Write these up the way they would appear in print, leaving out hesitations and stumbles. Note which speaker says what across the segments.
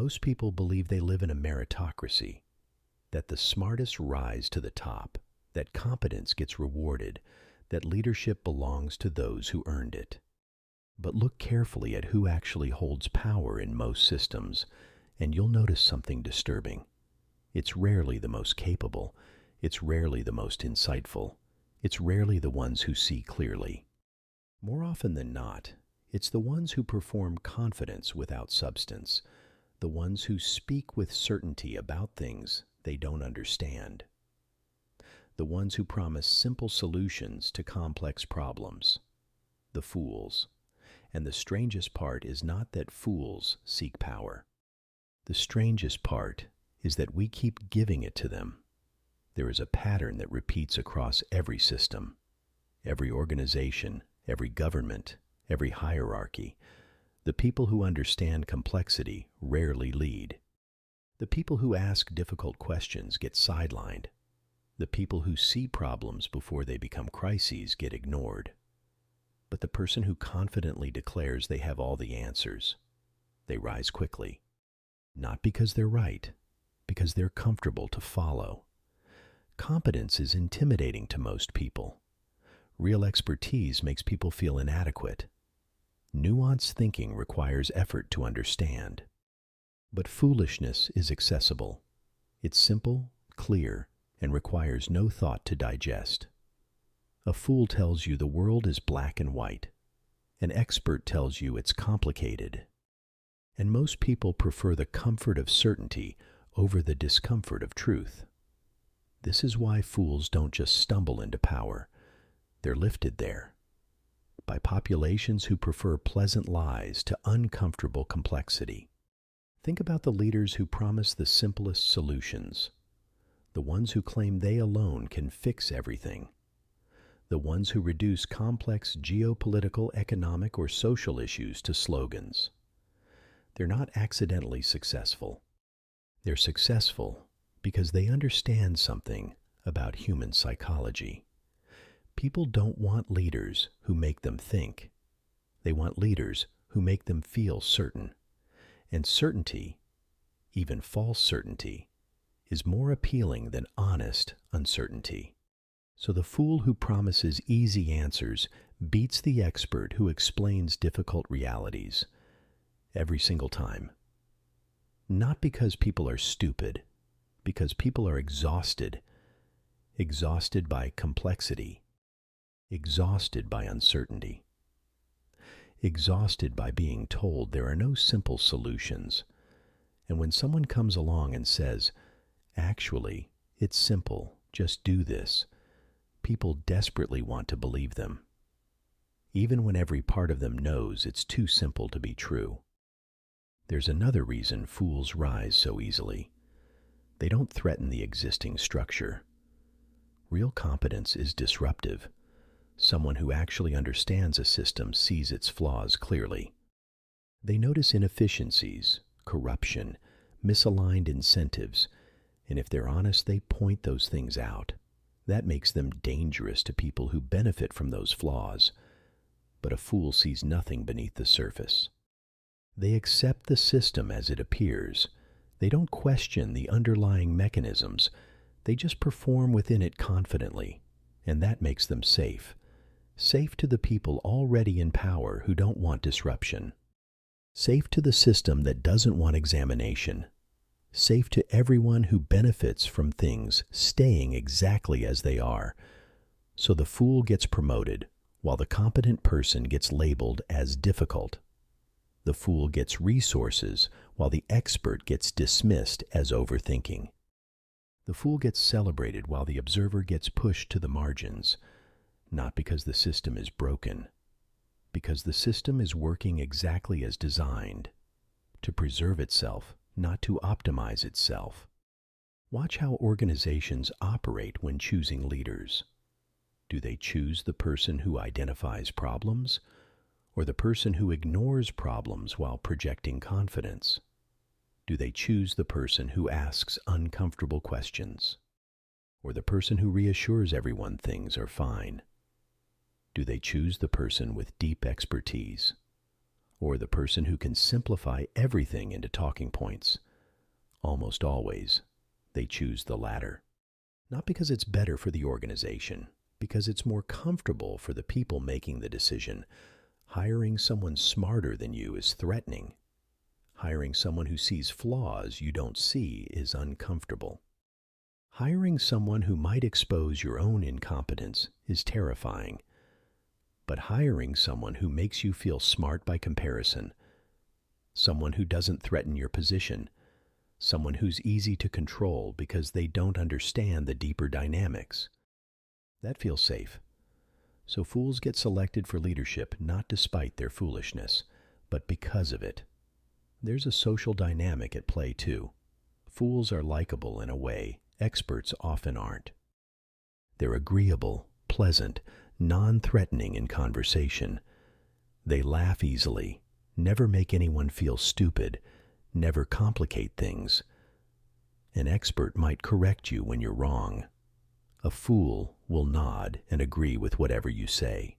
Speaker 1: Most people believe they live in a meritocracy, that the smartest rise to the top, that competence gets rewarded, that leadership belongs to those who earned it. But look carefully at who actually holds power in most systems, and you'll notice something disturbing. It's rarely the most capable, it's rarely the most insightful, it's rarely the ones who see clearly. More often than not, it's the ones who perform confidence without substance, the ones who speak with certainty about things they don't understand, the ones who promise simple solutions to complex problems, the fools. And the strangest part is not that fools seek power. The strangest part is that we keep giving it to them. There is a pattern that repeats across every system, every organization, every government, every hierarchy. The people who understand complexity rarely lead. The people who ask difficult questions get sidelined. The people who see problems before they become crises get ignored. But the person who confidently declares they have all the answers, they rise quickly. Not because they're right, because they're comfortable to follow. Competence is intimidating to most people. Real expertise makes people feel inadequate. Nuanced thinking requires effort to understand. But foolishness is accessible. It's simple, clear, and requires no thought to digest. A fool tells you the world is black and white. An expert tells you it's complicated. And most people prefer the comfort of certainty over the discomfort of truth. This is why fools don't just stumble into power. They're lifted there by populations who prefer pleasant lies to uncomfortable complexity. Think about the leaders who promise the simplest solutions, the ones who claim they alone can fix everything, the ones who reduce complex geopolitical, economic, or social issues to slogans. They're not accidentally successful. They're successful because they understand something about human psychology. People don't want leaders who make them think. They want leaders who make them feel certain. And certainty, even false certainty, is more appealing than honest uncertainty. So the fool who promises easy answers beats the expert who explains difficult realities every single time. Not because people are stupid, because people are exhausted. Exhausted by complexity. Exhausted by uncertainty. Exhausted by being told there are no simple solutions. And when someone comes along and says, "Actually, it's simple, just do this," people desperately want to believe them, even when every part of them knows it's too simple to be true. There's another reason fools rise so easily. They don't threaten the existing structure. Real competence is disruptive. Someone who actually understands a system sees its flaws clearly. They notice inefficiencies, corruption, misaligned incentives, and if they're honest, they point those things out. That makes them dangerous to people who benefit from those flaws. But a fool sees nothing beneath the surface. They accept the system as it appears. They don't question the underlying mechanisms. They just perform within it confidently, and that makes them safe. Safe to the people already in power who don't want disruption. Safe to the system that doesn't want examination. Safe to everyone who benefits from things staying exactly as they are. So the fool gets promoted, while the competent person gets labeled as difficult. The fool gets resources, while the expert gets dismissed as overthinking. The fool gets celebrated, while the observer gets pushed to the margins. Not because the system is broken, because the system is working exactly as designed, to preserve itself, not to optimize itself. Watch how organizations operate when choosing leaders. Do they choose the person who identifies problems, or the person who ignores problems while projecting confidence? Do they choose the person who asks uncomfortable questions, or the person who reassures everyone things are fine? Do they choose the person with deep expertise, or the person who can simplify everything into talking points. Almost always, they choose the latter. Not because it's better for the organization, because it's more comfortable for the people making the decision. Hiring someone smarter than you is threatening. Hiring someone who sees flaws you don't see is uncomfortable. Hiring someone who might expose your own incompetence is terrifying. But hiring someone who makes you feel smart by comparison, someone who doesn't threaten your position, someone who's easy to control because they don't understand the deeper dynamics, that feels safe. So fools get selected for leadership not despite their foolishness, but because of it. There's a social dynamic at play too. Fools are likable in a way experts often aren't. They're agreeable, pleasant, non-threatening in conversation. They laugh easily, never make anyone feel stupid, never complicate things. An expert might correct you when you're wrong. A fool will nod and agree with whatever you say.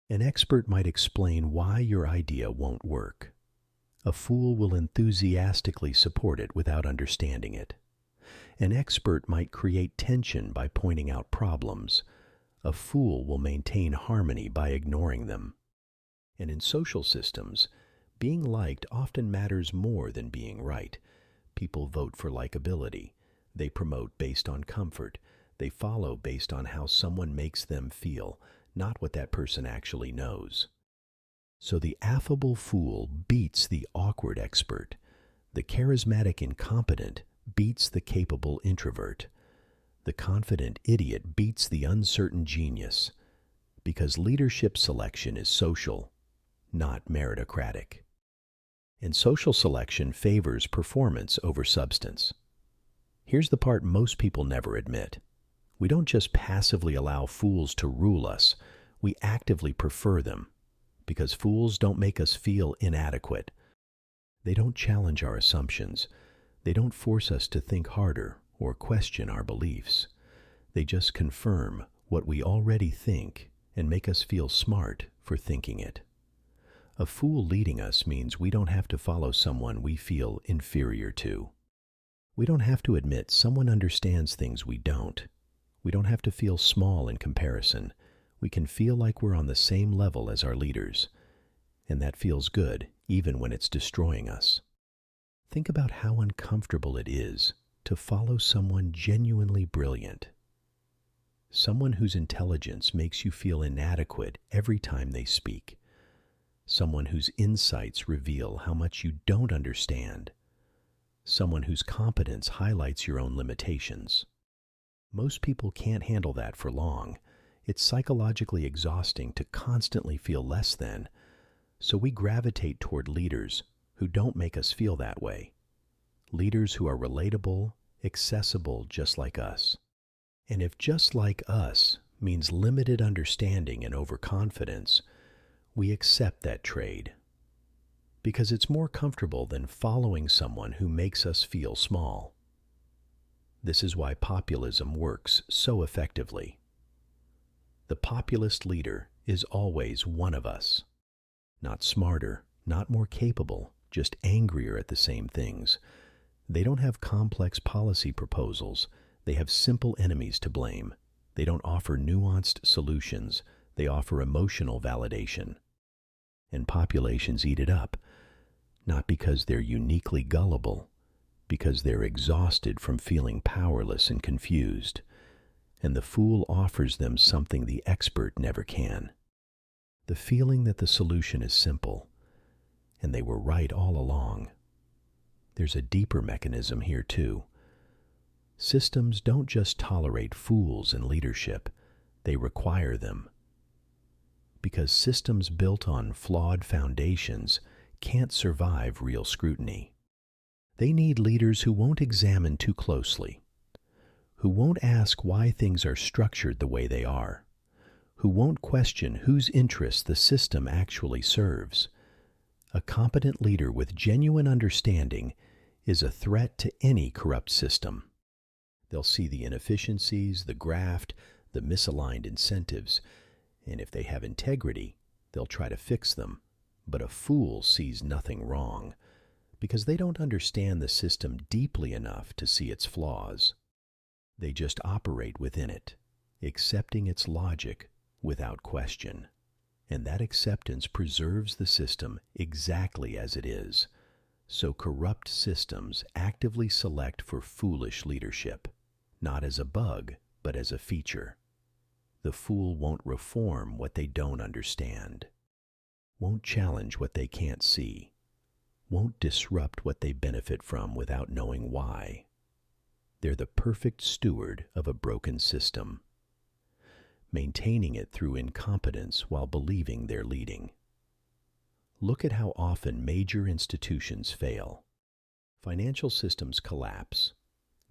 Speaker 1: An expert might explain why your idea won't work. A fool will enthusiastically support it without understanding it. An expert might create tension by pointing out problems. A fool will maintain harmony by ignoring them. And in social systems, being liked often matters more than being right. People vote for likability. They promote based on comfort. They follow based on how someone makes them feel, not what that person actually knows. So the affable fool beats the awkward expert. The charismatic incompetent beats the capable introvert. The confident idiot beats the uncertain genius. Because leadership selection is social, not meritocratic. And social selection favors performance over substance. Here's the part most people never admit. We don't just passively allow fools to rule us, we actively prefer them. Because fools don't make us feel inadequate. They don't challenge our assumptions. They don't force us to think harder or question our beliefs. They just confirm what we already think and make us feel smart for thinking it. A fool leading us means we don't have to follow someone we feel inferior to. We don't have to admit someone understands things we don't. We don't have to feel small in comparison. We can feel like we're on the same level as our leaders. And that feels good, even when it's destroying us. Think about how uncomfortable it is to follow someone genuinely brilliant. Someone whose intelligence makes you feel inadequate every time they speak. Someone whose insights reveal how much you don't understand. Someone whose competence highlights your own limitations. Most people can't handle that for long. It's psychologically exhausting to constantly feel less than, so we gravitate toward leaders who don't make us feel that way. Leaders who are relatable, accessible just like us. And if just like us means limited understanding and overconfidence, we accept that trade. Because it's more comfortable than following someone who makes us feel small. This is why populism works so effectively. The populist leader is always one of us. Not smarter, not more capable, just angrier at the same things. They don't have complex policy proposals. They have simple enemies to blame. They don't offer nuanced solutions. They offer emotional validation. And populations eat it up, not because they're uniquely gullible, because they're exhausted from feeling powerless and confused. And the fool offers them something the expert never can. The feeling that the solution is simple, and they were right all along. There's a deeper mechanism here too. Systems don't just tolerate fools in leadership, they require them. Because systems built on flawed foundations can't survive real scrutiny. They need leaders who won't examine too closely, who won't ask why things are structured the way they are, who won't question whose interests the system actually serves. A competent leader with genuine understanding is a threat to any corrupt system. They'll see the inefficiencies, the graft, the misaligned incentives, and if they have integrity, they'll try to fix them, But a fool sees nothing wrong because they don't understand the system deeply enough to see its flaws. They just operate within it, accepting its logic without question. And that acceptance preserves the system exactly as it is. So corrupt systems actively select for foolish leadership, not as a bug, but as a feature. The fool won't reform what they don't understand, won't challenge what they can't see, won't disrupt what they benefit from without knowing why. They're the perfect steward of a broken system, maintaining it through incompetence while believing they're leading. Look at how often major institutions fail. Financial systems collapse,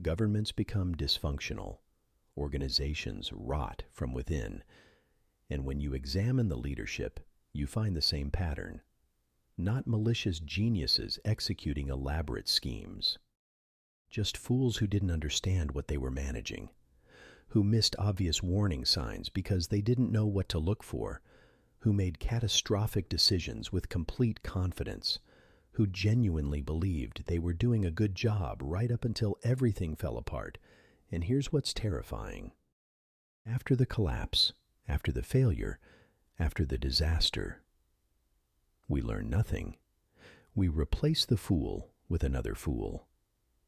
Speaker 1: governments become dysfunctional, organizations rot from within, and when you examine the leadership, you find the same pattern. Not malicious geniuses executing elaborate schemes, just fools who didn't understand what they were managing, who missed obvious warning signs because they didn't know what to look for, who made catastrophic decisions with complete confidence, who genuinely believed they were doing a good job right up until everything fell apart. And here's what's terrifying. After the collapse, after the failure, after the disaster, we learn nothing. We replace the fool with another fool.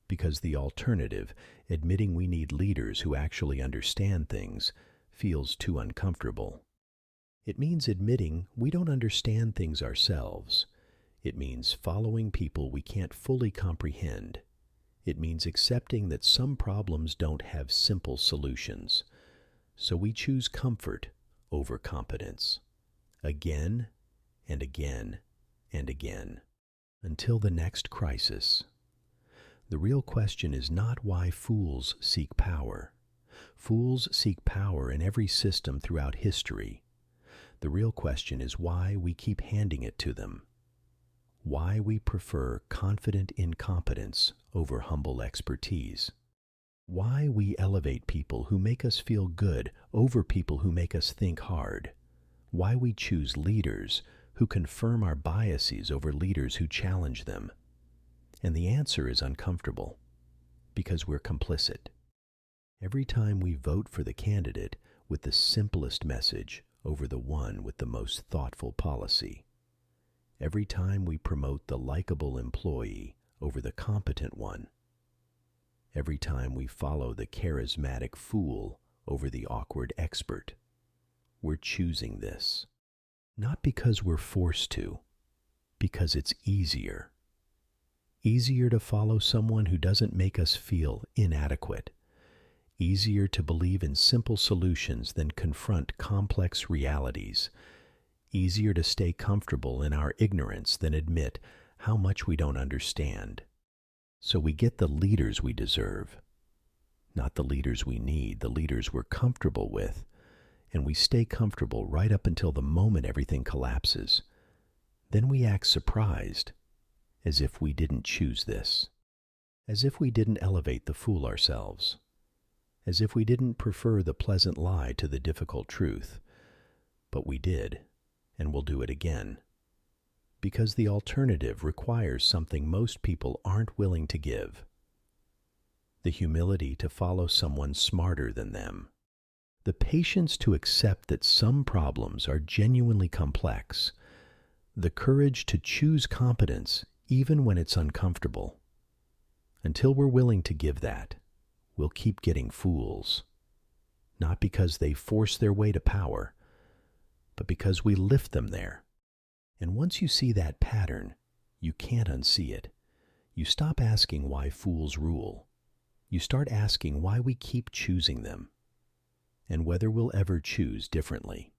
Speaker 1: Because the alternative, admitting we need leaders who actually understand things, feels too uncomfortable. It means admitting we don't understand things ourselves. It means following people we can't fully comprehend. It means accepting that some problems don't have simple solutions. So we choose comfort over competence. Again and again and again. Until the next crisis. The real question is not why fools seek power. Fools seek power in every system throughout history. The real question is why we keep handing it to them. Why we prefer confident incompetence over humble expertise. Why we elevate people who make us feel good over people who make us think hard. Why we choose leaders who confirm our biases over leaders who challenge them. And the answer is uncomfortable, because we're complicit. Every time we vote for the candidate with the simplest message over the one with the most thoughtful policy. Every time we promote the likable employee over the competent one. Every time we follow the charismatic fool over the awkward expert. We're choosing this. Not because we're forced to, because it's easier. Easier to follow someone who doesn't make us feel inadequate. Easier to believe in simple solutions than confront complex realities. Easier to stay comfortable in our ignorance than admit how much we don't understand. So we get the leaders we deserve, not the leaders we need, the leaders we're comfortable with, and we stay comfortable right up until the moment everything collapses. Then we act surprised, as if we didn't choose this, as if we didn't elevate the fool ourselves, as if we didn't prefer the pleasant lie to the difficult truth. But we did, and we'll do it again. Because the alternative requires something most people aren't willing to give. The humility to follow someone smarter than them. The patience to accept that some problems are genuinely complex. The courage to choose competence even when it's uncomfortable. Until we're willing to give that, we'll keep getting fools. Not because they force their way to power, but because we lift them there. And once you see that pattern, you can't unsee it. You stop asking why fools rule. You start asking why we keep choosing them, and whether we'll ever choose differently.